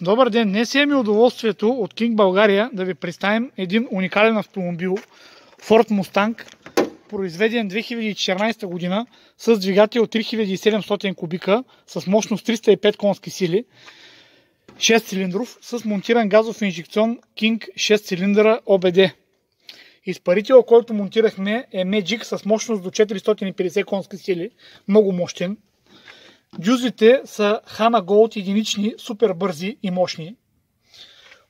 Добър ден! Днес имаме удоволствието от King България да ви представим един уникален автомобил Ford Mustang, произведен 2014 година с двигател 3700 кубика с мощност 305 конски сили, 6 цилиндров, с монтиран газов инжекцион King 6 цилиндъра OBD. Изпарител, който монтирахме, е Magic с мощност до 450 конски сили, много мощен. Дюзите са Hana Gold единични, супер бързи и мощни.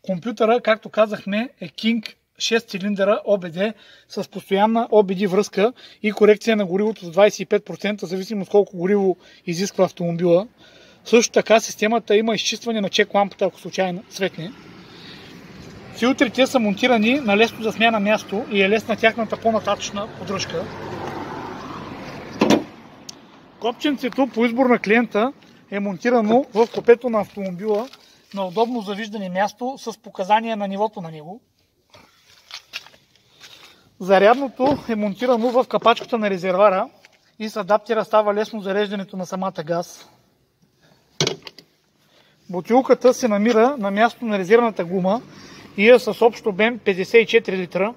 Компютъра, както казахме, е King 6 цилиндъра OBD с постоянна OBD връзка и корекция на горивото с 25%, зависимо от колко гориво изисква автомобила. Също така системата има изчистване на чек лампата, ако случайно светне. Филтрите са монтирани на лесно за смяна място и е лесна тяхната по-нататъчна поддръжка. Копченцето по избор на клиента е монтирано в купето на автомобила на удобно завиждане място с показания на нивото на него. Зарядното е монтирано в капачката на резервара и с адаптера става лесно зареждането на самата газ. Бутилката се намира на място на резервната гума и е с общ обем 54 литра.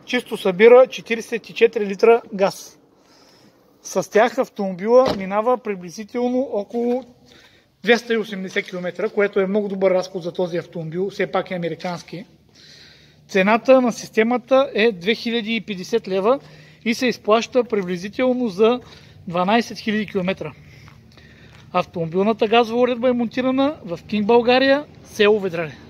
Чисто събира 44 литра газ. С тях автомобила минава приблизително около 280 км, което е много добър разход за този автомобил, все пак е американски. Цената на системата е 2050 лева и се изплаща приблизително за 12 000 км. Автомобилната газова уредба е монтирана в King България, село Ведреле.